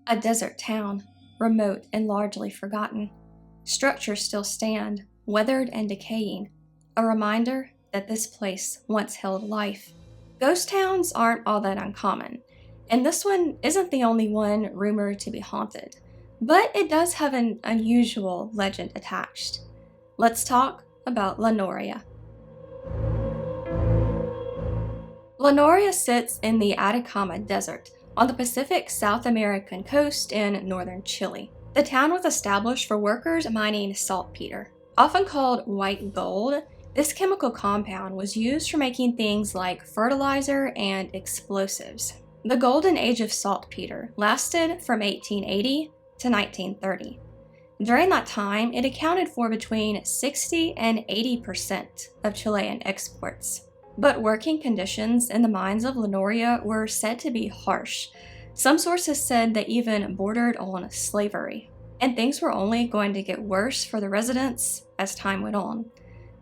A desert town, remote and largely forgotten. Structures still stand, weathered and decaying, a reminder that this place once held life. Ghost towns aren't all that uncommon, and this one isn't the only one rumored to be haunted, but it does have an unusual legend attached. Let's talk about La Noria. La Noria sits in the Atacama Desert, on the Pacific South American coast in northern Chile. The town was established for workers mining saltpeter. Often called white gold, this chemical compound was used for making things like fertilizer and explosives. The golden age of saltpeter lasted from 1880 to 1930. During that time, it accounted for between 60 and 80% of Chilean exports. But working conditions in the mines of La Noria were said to be harsh. Some sources said they even bordered on slavery. And things were only going to get worse for the residents as time went on.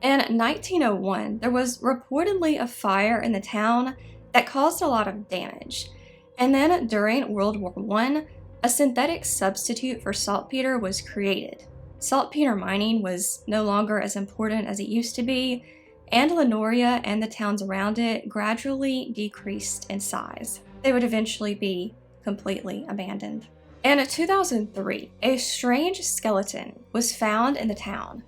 In 1901, there was reportedly a fire in the town that caused a lot of damage. And then during World War I, a synthetic substitute for saltpeter was created. Saltpeter mining was no longer as important as it used to be, and La Noria and the towns around it gradually decreased in size. They would eventually be completely abandoned. In 2003, a strange skeleton was found in the town.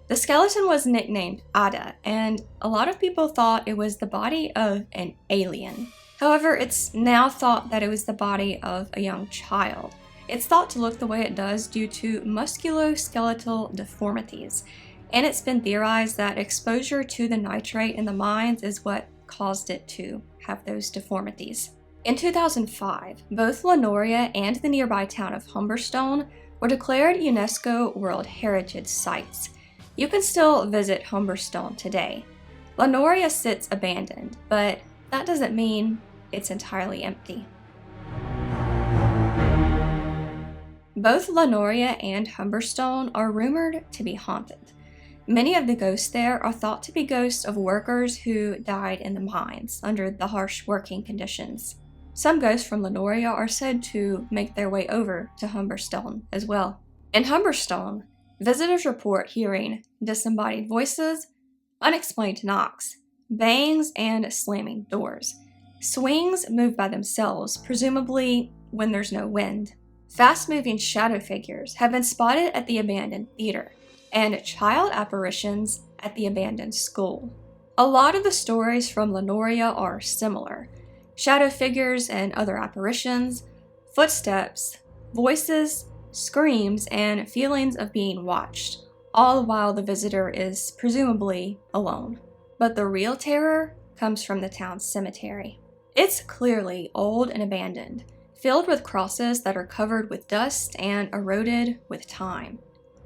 The skeleton was nicknamed Ada, and a lot of people thought it was the body of an alien. However, it's now thought that it was the body of a young child. It's thought to look the way it does due to musculoskeletal deformities, and it's been theorized that exposure to the nitrate in the mines is what caused it to have those deformities. In 2005, both La Noria and the nearby town of Humberstone were declared UNESCO World Heritage Sites. You can still visit Humberstone today. La Noria sits abandoned, but that doesn't mean it's entirely empty. Both La Noria and Humberstone are rumored to be haunted. Many of the ghosts there are thought to be ghosts of workers who died in the mines under the harsh working conditions. Some ghosts from La Noria are said to make their way over to Humberstone as well. In Humberstone, visitors report hearing disembodied voices, unexplained knocks, bangs, and slamming doors. Swings move by themselves, presumably when there's no wind. Fast-moving shadow figures have been spotted at the abandoned theater, and child apparitions at the abandoned school. A lot of the stories from La Noria are similar. Shadow figures and other apparitions, footsteps, voices, screams, and feelings of being watched, all while the visitor is presumably alone. But the real terror comes from the town's cemetery. It's clearly old and abandoned, filled with crosses that are covered with dust and eroded with time.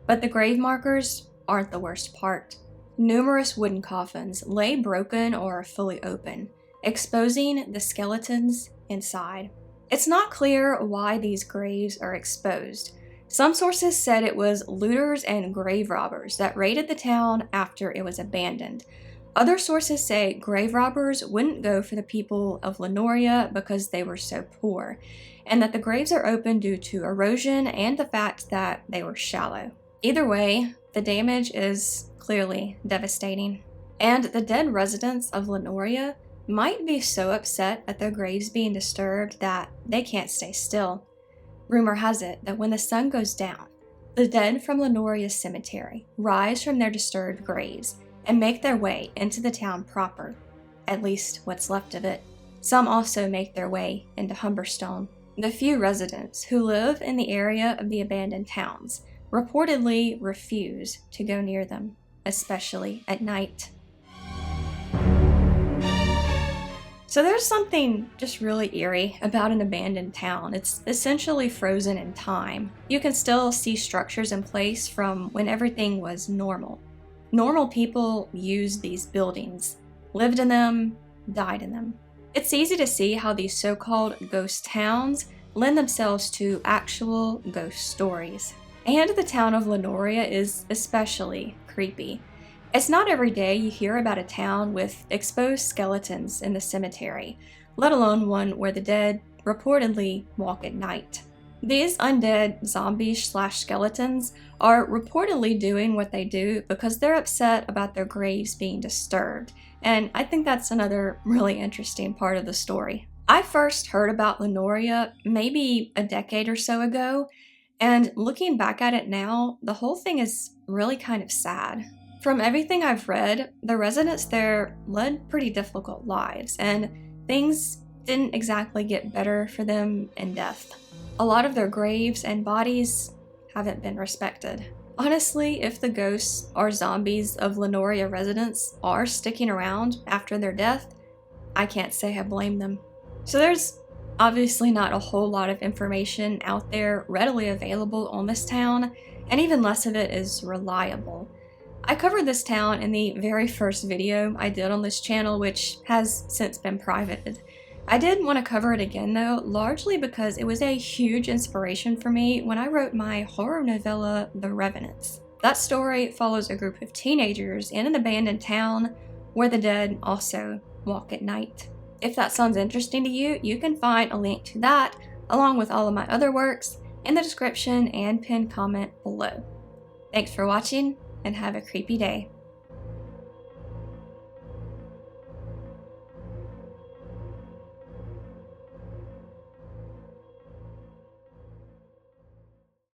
But the grave markers aren't the worst part. Numerous wooden coffins lay broken or fully open, exposing the skeletons inside. It's not clear why these graves are exposed. Some sources said it was looters and grave robbers that raided the town after it was abandoned. Other sources say grave robbers wouldn't go for the people of La Noria because they were so poor, and that the graves are open due to erosion and the fact that they were shallow. Either way, the damage is clearly devastating, and the dead residents of La Noria might be so upset at their graves being disturbed that they can't stay still. Rumor has it that when the sun goes down, the dead from La Noria cemetery rise from their disturbed graves and make their way into the town proper, at least what's left of it. Some also make their way into Humberstone. The few residents who live in the area of the abandoned towns reportedly refuse to go near them, especially at night. So there's something just really eerie about an abandoned town. It's essentially frozen in time. You can still see structures in place from when everything was normal. Normal people used these buildings, lived in them, died in them. It's easy to see how these so-called ghost towns lend themselves to actual ghost stories. And the town of La Noria is especially creepy. It's not every day you hear about a town with exposed skeletons in the cemetery, let alone one where the dead reportedly walk at night. These undead zombies/skeletons are reportedly doing what they do because they're upset about their graves being disturbed, and I think that's another really interesting part of the story. I first heard about Noria maybe a decade or so ago, and looking back at it now, the whole thing is really kind of sad. From everything I've read, the residents there led pretty difficult lives, and things didn't exactly get better for them in death. A lot of their graves and bodies haven't been respected. Honestly, if the ghosts or zombies of Noria residents are sticking around after their death, I can't say I blame them. So there's obviously not a whole lot of information out there readily available on this town, and even less of it is reliable. I covered this town in the very first video I did on this channel, which has since been privated. I did want to cover it again though, largely because it was a huge inspiration for me when I wrote my horror novella, The Revenants. That story follows a group of teenagers in an abandoned town where the dead also walk at night. If that sounds interesting to you, you can find a link to that, along with all of my other works, in the description and pinned comment below. Thanks for watching, and have a creepy day.